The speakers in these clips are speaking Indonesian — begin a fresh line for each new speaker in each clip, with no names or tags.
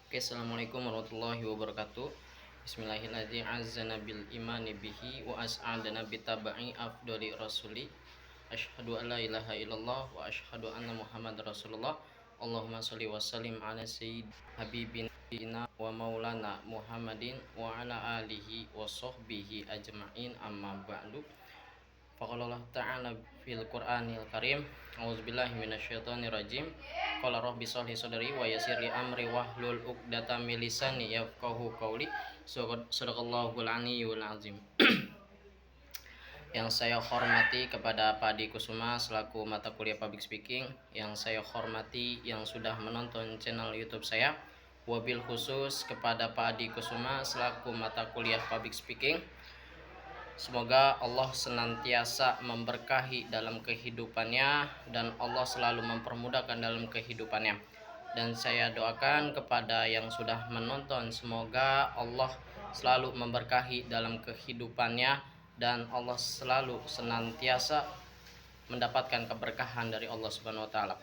Oke, assalamualaikum warahmatullahi wabarakatuh. Bismillahirrahmanirrahim. Azzana bil imani bihi wa as'adana bitaba'i afdoli rasuli. Asyhadu an la ilaha illallah wa asyhadu anna Muhammad rasulullah. Allahumma sholli wa sallim ala sayyid habibina wa maulana Muhammadin wa ala alihi wa sahbihi ajma'in, amma ba'du. Faqala Allah ta'ala fil Qur'anil Karim, a'udzubillahi minasyaitonir rajim. Qala rabbi shrah li sadri wa yassir li amri wahlul 'uqdatam min lisani yafqahu qawli. Shadaqallahul aliyyul azim. Yang saya hormati kepada Pak Adi Kusuma selaku mata kuliah Public Speaking, yang saya hormati yang sudah menonton channel YouTube saya, wabil khusus kepada Pak Adi Kusuma selaku mata kuliah Public Speaking. Semoga Allah senantiasa memberkahi dalam kehidupannya dan Allah selalu mempermudahkan dalam kehidupannya. Dan saya doakan kepada yang sudah menonton, semoga Allah selalu memberkahi dalam kehidupannya dan Allah selalu senantiasa mendapatkan keberkahan dari Allah Subhanahu wa taala.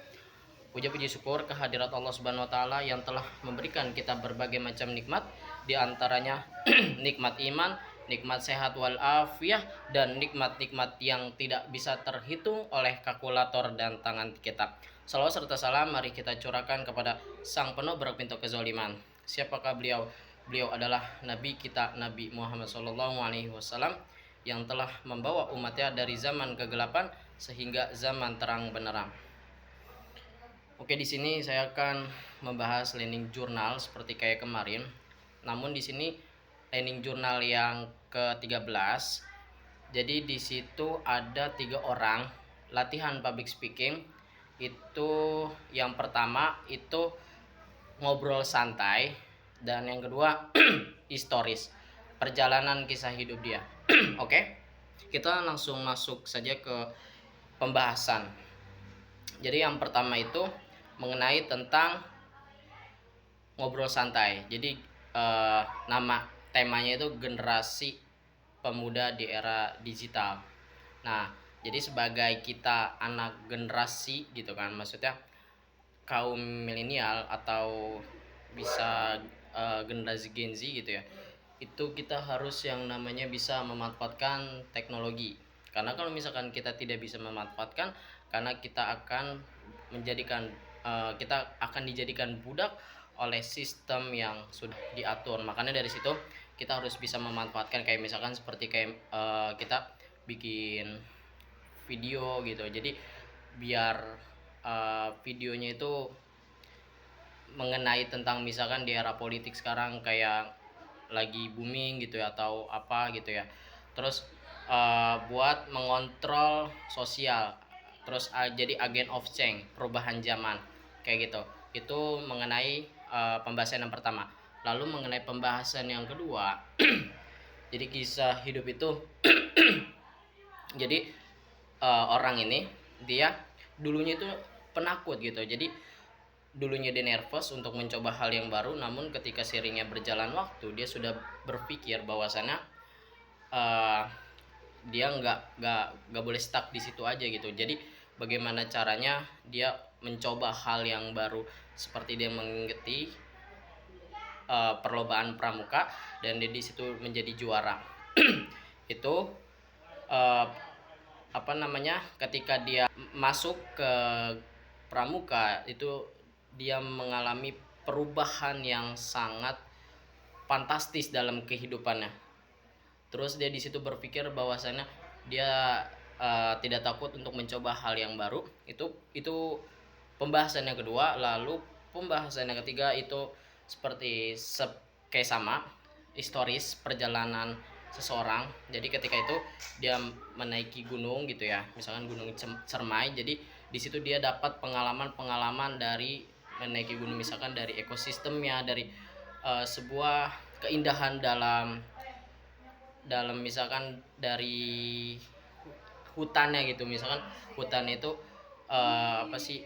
Puji syukur kehadirat Allah Subhanahu wa taala yang telah memberikan kita berbagai macam nikmat, di antaranya nikmat iman, nikmat sehat wal afiyah, dan nikmat-nikmat yang tidak bisa terhitung oleh kalkulator dan tangan kita. Salawat serta salam mari kita curahkan kepada sang penobrak pintu kezaliman. Siapakah beliau? Beliau adalah Nabi kita, Nabi Muhammad SAW, yang telah membawa umatnya dari zaman kegelapan sehingga zaman terang benderang. Oke, di sini saya akan membahas learning journal seperti kayak kemarin. Namun di sini learning journal yang ke-13. Jadi di situ ada 3 orang latihan public speaking. Itu yang pertama itu ngobrol santai, dan yang kedua historis, perjalanan kisah hidup dia. Oke, kita langsung masuk saja ke pembahasan. Jadi yang pertama itu mengenai tentang ngobrol santai. Jadi nama temanya itu generasi pemuda di era digital. Nah, jadi sebagai kita anak generasi gitu kan, maksudnya kaum milenial atau bisa generasi Gen Z gitu ya, itu kita harus yang namanya bisa memanfaatkan teknologi. Karena kalau misalkan kita tidak bisa memanfaatkan, karena kita akan dijadikan budak oleh sistem yang sudah diatur. Makanya dari situ kita harus bisa memanfaatkan, kayak misalkan seperti kayak kita bikin video gitu. Jadi biar videonya itu mengenai tentang misalkan di era politik sekarang kayak lagi booming gitu ya, atau apa gitu ya. Terus buat mengontrol sosial, terus jadi agent of change, perubahan zaman kayak gitu. Itu mengenai pembahasan yang pertama. Lalu mengenai pembahasan yang kedua, jadi kisah hidup itu jadi orang ini dia dulunya itu penakut gitu. Jadi dulunya dia nervous untuk mencoba hal yang baru, namun ketika seiringnya berjalan waktu dia sudah berpikir bahwasannya dia nggak boleh stuck di situ aja gitu. Jadi bagaimana caranya dia mencoba hal yang baru, seperti dia mengikuti perlombaan pramuka dan dia di situ menjadi juara. Itu ketika dia masuk ke pramuka itu dia mengalami perubahan yang sangat fantastis dalam kehidupannya. Terus dia di situ berpikir bahwasannya dia tidak takut untuk mencoba hal yang baru. Itu pembahasan yang kedua. Lalu pembahasan yang ketiga itu seperti kayak sama historis perjalanan seseorang. Jadi ketika itu dia menaiki gunung gitu ya, misalkan gunung Cermai. Jadi di situ dia dapat pengalaman dari menaiki gunung, misalkan dari ekosistemnya, dari sebuah keindahan dalam misalkan dari hutannya gitu. Misalkan hutan itu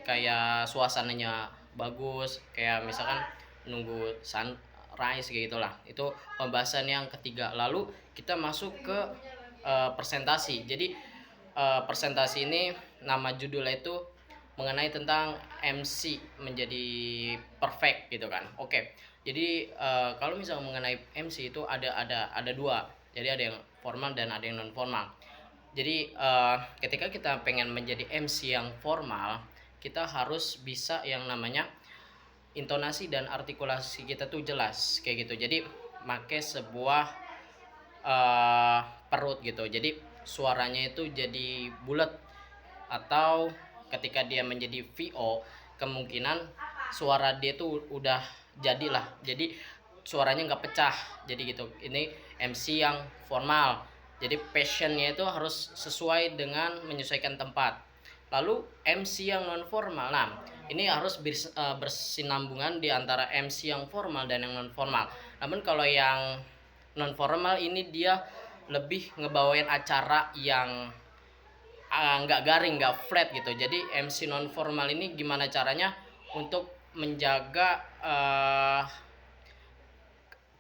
kayak suasananya bagus, kayak misalkan nunggu sunrise kayak gitulah. Itu pembahasan yang ketiga. Lalu kita masuk ke presentasi. Jadi presentasi ini nama judulnya itu mengenai tentang MC menjadi perfect gitu kan. Oke. Jadi kalau misalnya mengenai MC itu ada dua. Jadi ada yang formal dan ada yang non formal. Jadi ketika kita pengen menjadi MC yang formal, kita harus bisa yang namanya intonasi dan artikulasi kita tuh jelas kayak gitu. Jadi make sebuah perut gitu. Jadi suaranya itu jadi bulat, atau ketika dia menjadi VO kemungkinan suara dia tuh udah jadilah. Jadi suaranya nggak pecah. Jadi gitu. Ini MC yang formal. Jadi passionnya itu harus sesuai dengan menyesuaikan tempat. Lalu MC yang non formal. Nah, ini harus bersinambungan di antara MC yang formal dan yang non formal. Namun kalau yang non formal ini dia lebih ngebawain acara yang nggak garing, nggak flat gitu. Jadi MC non formal ini gimana caranya untuk menjaga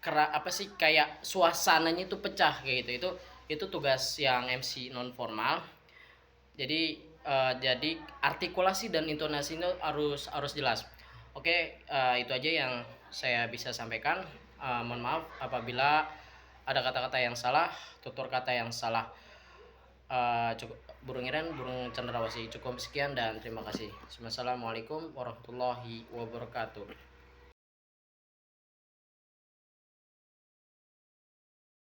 apa sih, kayak suasananya itu pecah kayak gitu. Itu tugas yang MC non formal. Jadi artikulasi dan intonasi itu harus jelas. Oke, itu aja yang saya bisa sampaikan. Mohon maaf apabila ada kata-kata yang salah, tutur kata yang salah. Cukup, burung Iren, burung cendrawasih. Cukup sekian dan terima kasih. Assalamualaikum warahmatullahi wabarakatuh.